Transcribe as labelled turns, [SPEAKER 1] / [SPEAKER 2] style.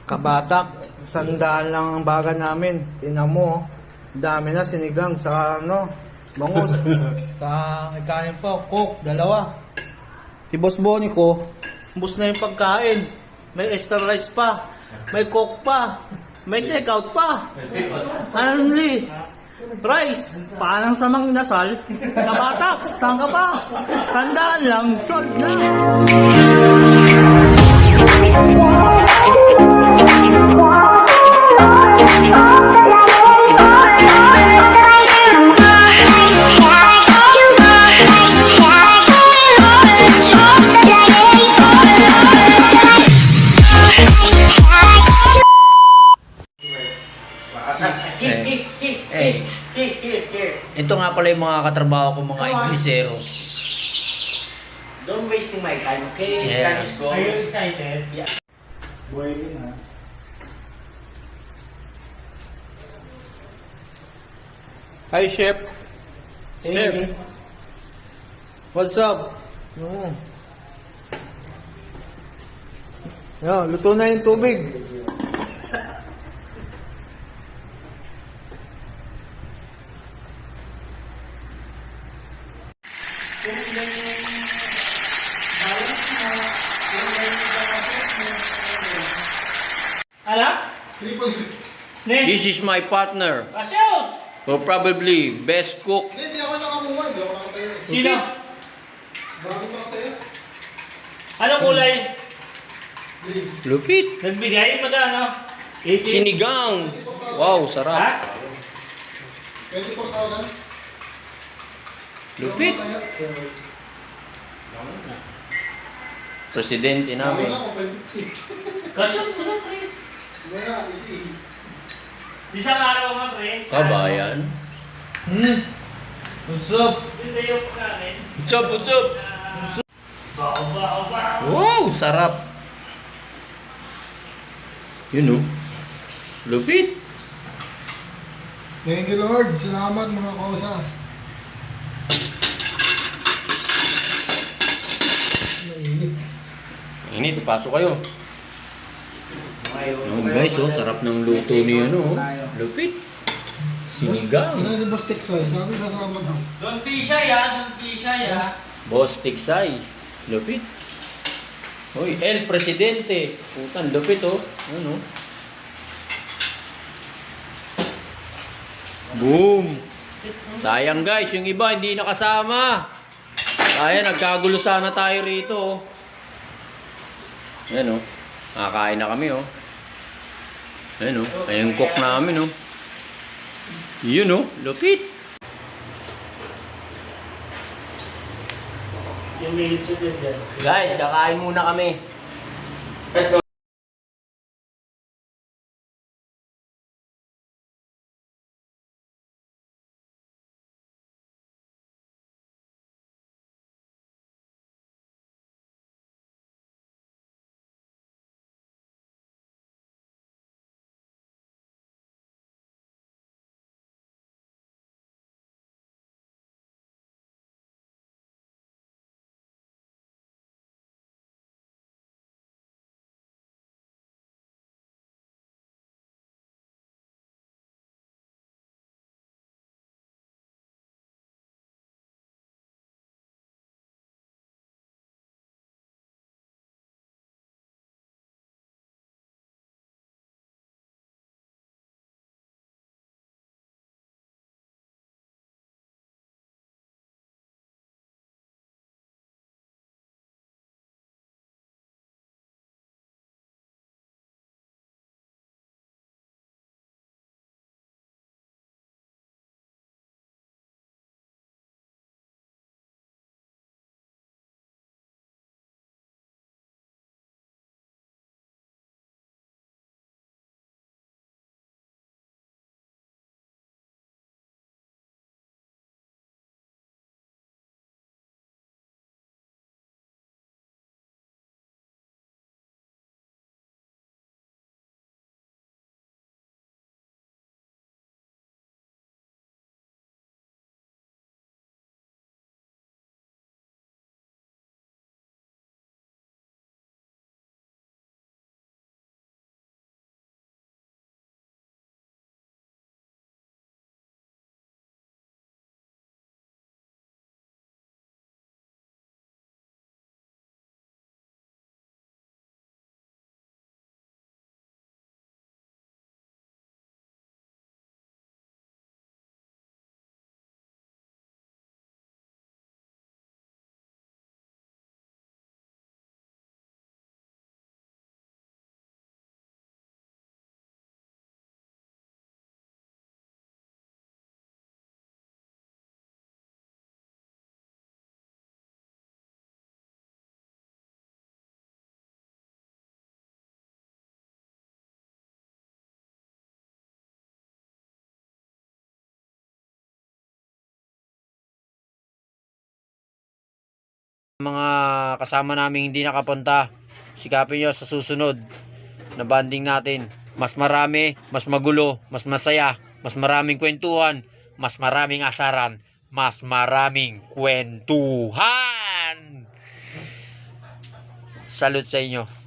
[SPEAKER 1] Kabatak, 100 lang ang baga namin. Tingnan mo, dami na sinigang sa bangus. Sa kain pa, coke, 2. Si Boss Bonnie ko, ubos na yung pagkain. May extra rice pa, may coke pa, may take-out pa. Only rice, parang sa Mangnasal, Kabatak, saan ka pa? 100 lang, sold na.
[SPEAKER 2] Ito nga pala yung mga katrabaho ko, mga Inglesero.
[SPEAKER 3] Don't wasting my time, okay?
[SPEAKER 2] Yeah.
[SPEAKER 3] Time is go.
[SPEAKER 4] Are you excited?
[SPEAKER 3] Yeah.
[SPEAKER 4] Buhay din ha.
[SPEAKER 1] Hi, Chef. Chef.
[SPEAKER 4] Hey.
[SPEAKER 1] What's up? Luto na yung tubig.
[SPEAKER 4] Ala? Ne?
[SPEAKER 2] This is my partner,
[SPEAKER 4] Pasyo!
[SPEAKER 2] who probably best cook.
[SPEAKER 5] Hindi ako nakamuha, hindi ako nakatayo.
[SPEAKER 4] Sino?
[SPEAKER 5] Bago nakatayo.
[SPEAKER 4] Anong kulay?
[SPEAKER 2] Lupit.
[SPEAKER 4] Nagbigay magkano? 80?
[SPEAKER 2] Sinigang. Wow,
[SPEAKER 4] Ha?
[SPEAKER 2] sarap.
[SPEAKER 5] 24,000.
[SPEAKER 2] Lupit. Presidente
[SPEAKER 5] Bago
[SPEAKER 2] namin.
[SPEAKER 5] na ako, 550.
[SPEAKER 4] Kasyon mo na, pre.
[SPEAKER 5] Maya, easy.
[SPEAKER 4] Isang araw nga, pre.
[SPEAKER 2] Kabayan.
[SPEAKER 1] What's up?
[SPEAKER 4] Hindi yung pagkain.
[SPEAKER 2] What's up, what's up?
[SPEAKER 4] Ba.
[SPEAKER 2] Wow, sarap. You know. Lupit.
[SPEAKER 5] Thank you, Lord. Salamat, mga kausa. Mainit.
[SPEAKER 2] Init, pasok kayo. Yung guys, sarap ng luto ni Lupit. Sinigang.
[SPEAKER 5] Isa si Boss Texay. Sabi sa salamat ako.
[SPEAKER 4] Don't be shy, ha? Don't be shy, ha?
[SPEAKER 2] Boss Tiksay. Lupit. Hoy, El Presidente. Putan, lupit Ano? Boom. Sayang guys, yung iba hindi nakasama. Kaya nagkagulo sana tayo rito. Ayan Nakakain na kami Ayan Ayun cook namin Yun lupit.
[SPEAKER 4] Yung may ito din yan.
[SPEAKER 2] Guys, kakain muna kami. Mga kasama namin hindi nakapunta, sikapin nyo sa susunod na banding natin. Mas marami, mas magulo, mas masaya, mas maraming kwentuhan, mas maraming asaran, mas maraming kwentuhan. Salute sa inyo.